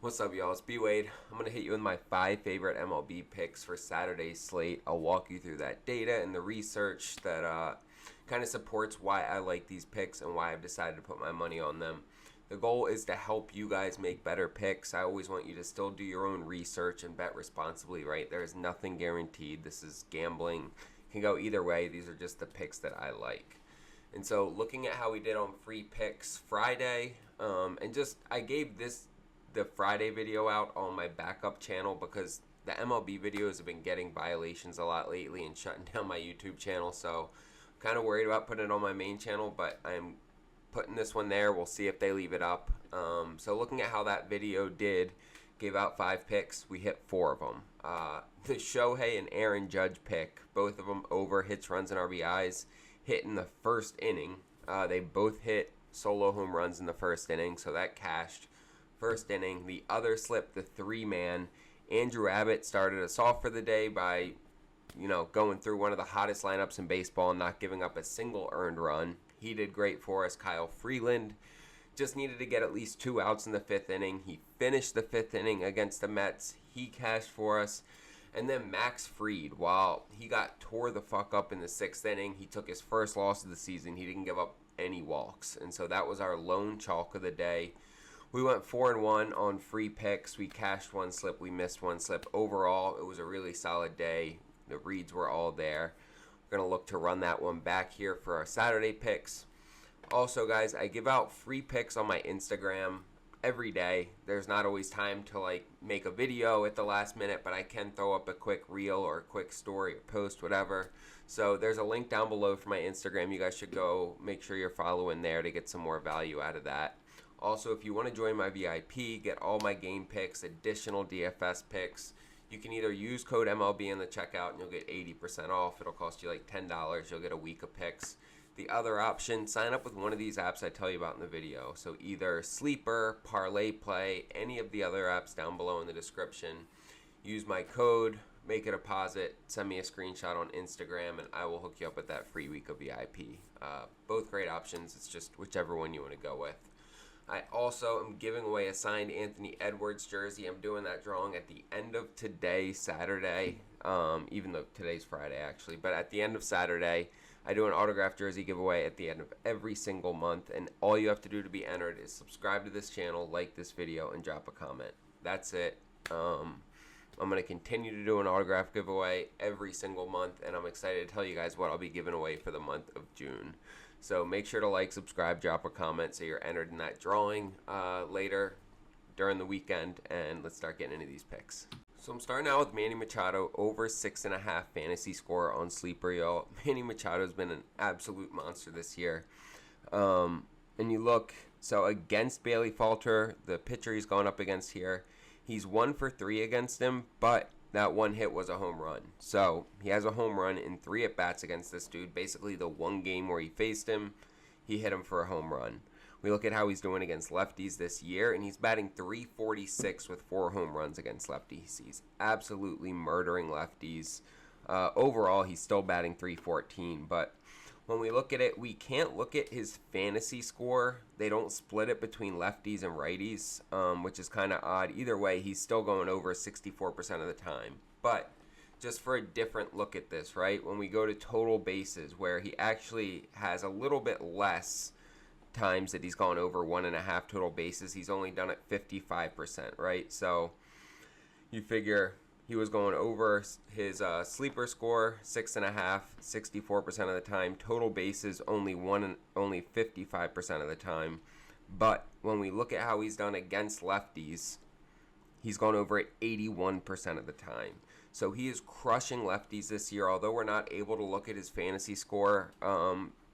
What's up, y'all? It's B Wade. I'm going to hit you with my 5 favorite MLB picks for Saturday's slate. I'll walk you through that data and the research that kind of supports why I like these picks and why I've decided to put my money on them. The goal is to help you guys make better picks. I always want you to still do your own research and bet responsibly, right? There is nothing guaranteed. This is gambling. It can go either way. These are just the picks that I like. And so looking at how we did on free picks Friday, I gave the Friday video out on my backup channel because the MLB videos have been getting violations a lot lately and shutting down my YouTube channel. So I'm kind of worried about putting it on my main channel, but I'm putting this one there. We'll see if they leave it up. So looking at how that video did, gave out 5 picks. We hit 4 of them. The Shohei and Aaron Judge pick, both of them over hits, runs, and RBIs, hit in the first inning. They both hit solo home runs in the first inning, so that cashed. First inning. The other slip, the 3-man. Andrew Abbott started us off for the day by, going through one of the hottest lineups in baseball and not giving up a single earned run. He did great for us. Kyle Freeland just needed to get at least 2 outs in the 5th inning. He finished the 5th inning against the Mets. He cashed for us. And then Max Fried, while he got tore the fuck up in the 6th inning, he took his first loss of the season. He didn't give up any walks. And so that was our lone chalk of the day. We went 4-1 on free picks. We cashed 1 slip. We missed 1 slip. Overall, it was a really solid day. The reads were all there. We're going to look to run that one back here for our Saturday picks. Also, guys, I give out free picks on my Instagram every day. There's not always time to make a video at the last minute, but I can throw up a quick reel or a quick story or post, whatever. So there's a link down below for my Instagram. You guys should go make sure you're following there to get some more value out of that. Also, if you want to join my VIP, get all my game picks, additional DFS picks, you can either use code MLB in the checkout and you'll get 80% off. It'll cost you like $10. You'll get a week of picks. The other option, sign up with one of these apps I tell you about in the video. So either Sleeper, Parlay Play, any of the other apps down below in the description. Use my code, make a deposit, send me a screenshot on Instagram, and I will hook you up with that free week of VIP. Both great options. It's just whichever one you want to go with. I also am giving away a signed Anthony Edwards jersey. I'm doing that drawing at the end of today, Saturday, even though today's Friday actually. But at the end of Saturday, I do an autographed jersey giveaway at the end of every single month. And all you have to do to be entered is subscribe to this channel, like this video, and drop a comment. That's it. I'm going to continue to do an autograph giveaway every single month. And I'm excited to tell you guys what I'll be giving away for the month of June. So make sure to like, subscribe, drop a comment so you're entered in that drawing later during the weekend. And let's start getting into these picks. So I'm starting out with Manny Machado over 6.5 fantasy score on Sleeper, y'all. Manny Machado's been an absolute monster this year. And you look, so against Bailey Falter, the pitcher he's gone up against here, he's 1 for 3 against him, but that 1 hit was a home run. So he has a home run in 3 at-bats against this dude. Basically the one game where he faced him, he hit him for a home run. We look at how he's doing against lefties this year, and he's batting .346 with 4 home runs against lefties. He's absolutely murdering lefties. Overall, he's still batting .314, but when we look at it, we can't look at his fantasy score. They don't split it between lefties and righties, which is kind of odd. Either way, he's still going over 64% of the time. But just for a different look at this, right? When we go to total bases, where he actually has a little bit less times that he's gone over 1.5 total bases, he's only done it 55%, right? So you figure he was going over his sleeper score 6.5, 64% of the time. Total bases only 55% of the time. But when we look at how he's done against lefties, he's gone over it 81% of the time. So he is crushing lefties this year. Although we're not able to look at his fantasy score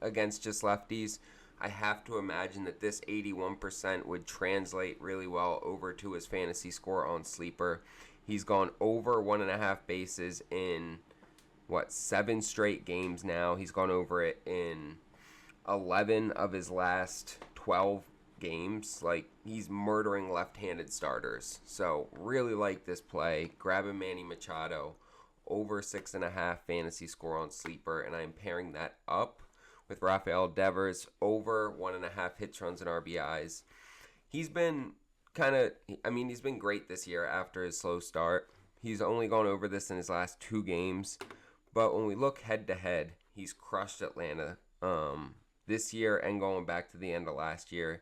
against just lefties, I have to imagine that this 81% would translate really well over to his fantasy score on Sleeper. He's gone over 1.5 bases in, 7 straight games now. He's gone over it in 11 of his last 12 games. He's murdering left-handed starters. So, really like this play. Grabbing Manny Machado over 6.5 fantasy score on Sleeper, and I'm pairing that up with Rafael Devers over 1.5 hits, runs, and RBIs. He's been he's been great this year after his slow start. He's only gone over this in his last 2 games. But when we look head to head, he's crushed Atlanta this year and going back to the end of last year.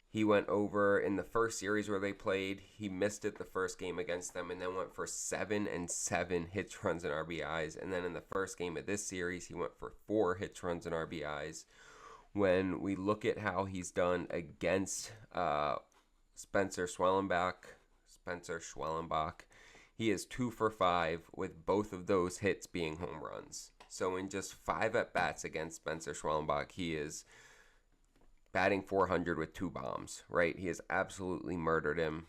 He went over in the first series where they played. He missed it the first game against them and then went for 7 and 7 hits, runs, and RBIs. And then in the first game of this series, he went for 4 hits, runs, and RBIs. When we look at how he's done against Spencer Schwellenbach, he is 2 for 5 with both of those hits being home runs. So in just 5 at-bats against Spencer Schwellenbach, he is batting .400 with 2 bombs, right? He has absolutely murdered him.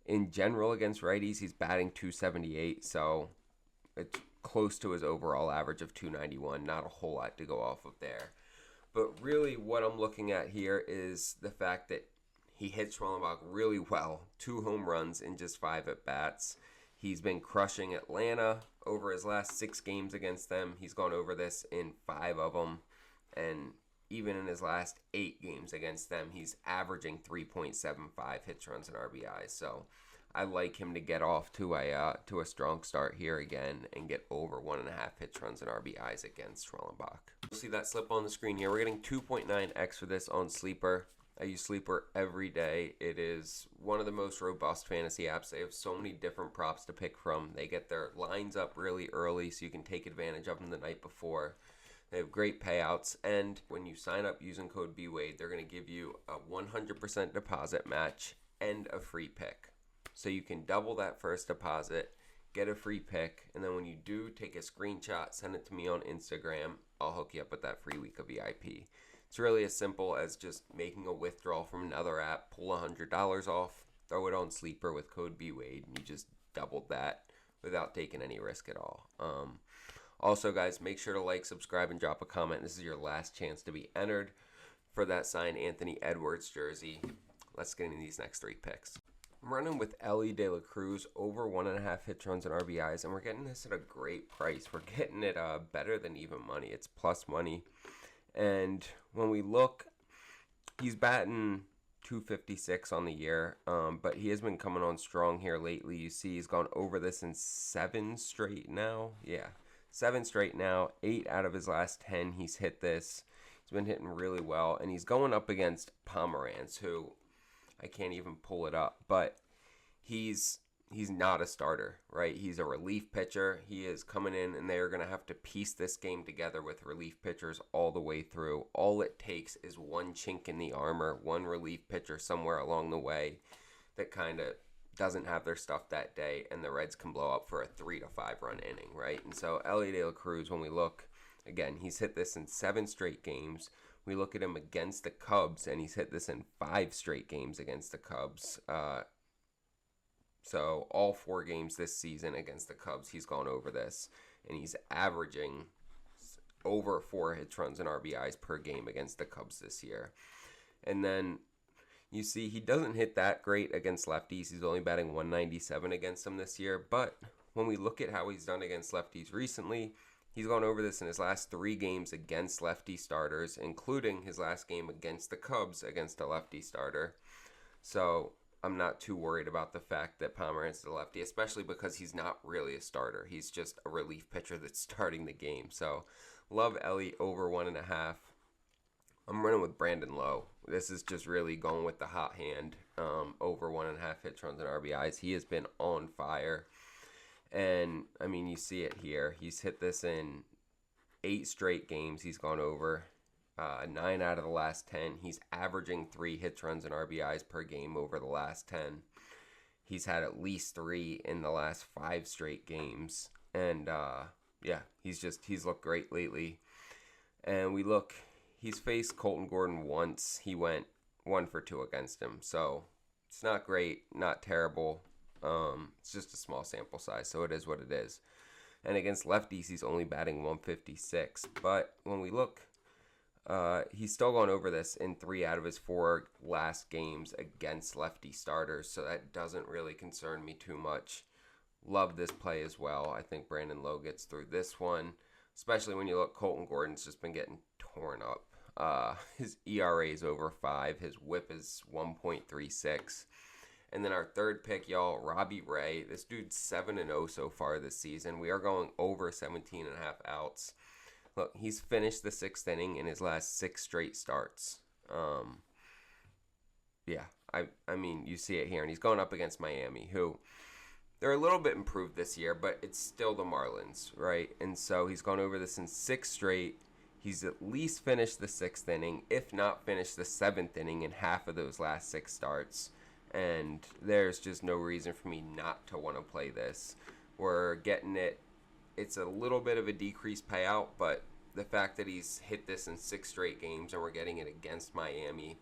In general, against righties, he's batting .278, so it's close to his overall average of .291. Not a whole lot to go off of there. But really what I'm looking at here is the fact that he hit Schwellenbach really well. 2 home runs in just 5 at-bats. He's been crushing Atlanta over his last 6 games against them. He's gone over this in 5 of them. And even in his last 8 games against them, he's averaging 3.75 hits, runs, and RBIs. So I like him to get off to a strong start here again and get over 1.5 hits, runs, and RBIs against Schwellenbach. You'll see that slip on the screen here. We're getting 2.9x for this on Sleeper. I use Sleeper every day. It is one of the most robust fantasy apps. They have so many different props to pick from. They get their lines up really early so you can take advantage of them the night before. They have great payouts, and when you sign up using code BWADE, they're going to give you a 100% deposit match and a free pick. So you can double that first deposit, get a free pick, and then when you do, take a screenshot, send it to me on Instagram. I'll hook you up with that free week of VIP. It's really as simple as just making a withdrawal from another app, pull $100 off, throw it on Sleeper with code BWADE, and you just doubled that without taking any risk at all. Also, guys, make sure to like, subscribe, and drop a comment. This is your last chance to be entered for that signed Anthony Edwards jersey. Let's get into these next 3 picks. I'm running with Elly De La Cruz over 1.5 hits, runs, and RBIs, and we're getting this at a great price. We're getting it better than even money. It's plus money. And when we look, he's batting .256 on the year, but he has been coming on strong here lately. You see he's gone over this in 7 straight now. Yeah, 7 straight now. 8 out of his last 10 he's hit this. He's been hitting really well, and he's going up against Pomeranz, who I can't even pull it up, but he's not a starter, right? He's a relief pitcher. He is coming in, and they're going to have to piece this game together with relief pitchers all the way through. All it takes is one chink in the armor, one relief pitcher somewhere along the way that kind of doesn't have their stuff that day, and the Reds can blow up for a 3 to 5 run inning, right? And so Elly De La Cruz, when we look, again, he's hit this in 7 straight games. We look at him against the Cubs, and he's hit this in 5 straight games against the Cubs. So all 4 games this season against the Cubs, he's gone over this, and he's averaging over 4 hits, runs, and RBIs per game against the Cubs this year. And then you see he doesn't hit that great against lefties. He's only batting .197 against them this year. But when we look at how he's done against lefties recently, he's gone over this in his last 3 games against lefty starters, including his last game against the Cubs against a lefty starter. So I'm not too worried about the fact that Pomeranz is a lefty, especially because he's not really a starter. He's just a relief pitcher that's starting the game. So love Elly over 1.5. I'm running with Brandon Lowe. This is just really going with the hot hand, over 1.5 hits, runs, and RBIs. He has been on fire. And, I mean, you see it here. He's hit this in 8 straight games. He's gone over 9 out of the last 10. He's averaging 3 hits, runs, and RBIs per game over the last 10. He's had at least 3 in the last 5 straight games. And, yeah, he's looked great lately. And we look, he's faced Colton Gordon once. He went 1 for 2 against him. So it's not great, not terrible. It's just a small sample size, so it is what it is. And against lefties, he's only batting .156. But when we look, he's still gone over this in 3 out of his 4 last games against lefty starters, so that doesn't really concern me too much. Love this play as well. I think Brandon Lowe gets through this one, especially when you look, Colton Gordon's just been getting torn up. His ERA is over 5. His WHIP is 1.36. And then our third pick, y'all, Robbie Ray. This dude's 7-0 so far this season. We are going over 17.5 outs. Look, he's finished the 6th inning in his last 6 straight starts. Yeah, I mean, you see it here. And he's going up against Miami, who they're a little bit improved this year, but it's still the Marlins, right? And so he's gone over this in 6 straight. He's at least finished the 6th inning, if not finished the 7th inning in half of those last 6 starts. And there's just no reason for me not to want to play this. We're getting it. It's a little bit of a decreased payout, but the fact that he's hit this in 6 straight games and we're getting it against Miami,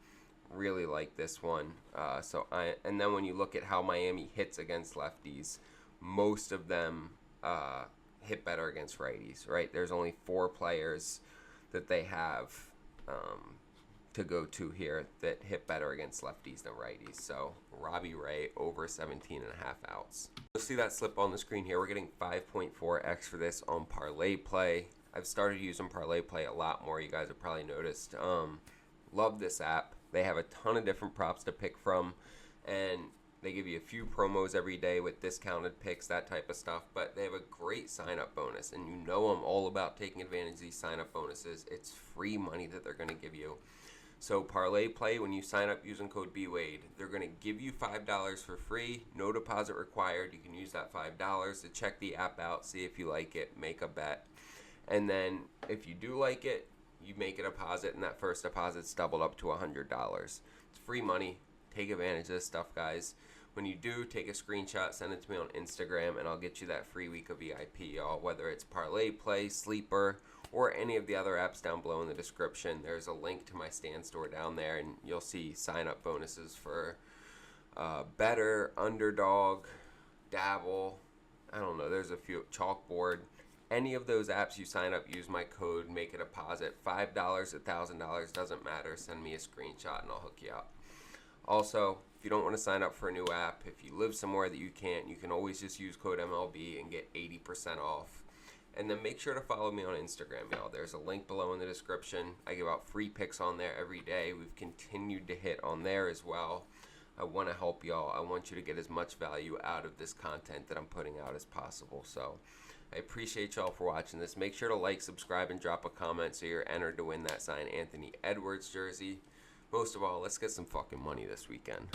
really like this one. And then when you look at how Miami hits against lefties, most of them hit better against righties, right? There's only 4 players that they have to go to here that hit better against lefties than righties. So Robbie Ray over 17.5 outs. You'll see that slip on the screen here. We're getting 5.4x for this on Parlay Play. I've started using Parlay Play a lot more. You guys have probably noticed. Love this app. They have a ton of different props to pick from, and they give you a few promos every day with discounted picks, that type of stuff. But they have a great sign-up bonus, and you know I'm all about taking advantage of these sign-up bonuses. It's free money that they're going to give you. So Parlay Play, when you sign up using code BWADE, they're going to give you $5 for free, no deposit required. You can use that $5 to check the app out, see if you like it, make a bet. And then if you do like it, you make a deposit, and that first deposit's doubled up to $100. It's free money. Take advantage of this stuff, guys. When you do, take a screenshot, send it to me on Instagram, and I'll get you that free week of VIP, y'all. Whether it's Parlay Play, Sleeper, or any of the other apps down below in the description, there's a link to my stand store down there, and you'll see sign-up bonuses for Better, Underdog, Dabble. I don't know. There's a few. Chalkboard. Any of those apps you sign up, use my code, make a deposit. $5, $1,000, doesn't matter. Send me a screenshot and I'll hook you up. Also, if you don't want to sign up for a new app, if you live somewhere that you can't, you can always just use code MLB and get 80% off. And then make sure to follow me on Instagram, y'all. There's a link below in the description. I give out free picks on there every day. We've continued to hit on there as well. I want to help y'all. I want you to get as much value out of this content that I'm putting out as possible. So I appreciate y'all for watching this. Make sure to like, subscribe, and drop a comment so you're entered to win that signed Anthony Edwards jersey. Most of all, let's get some fucking money this weekend.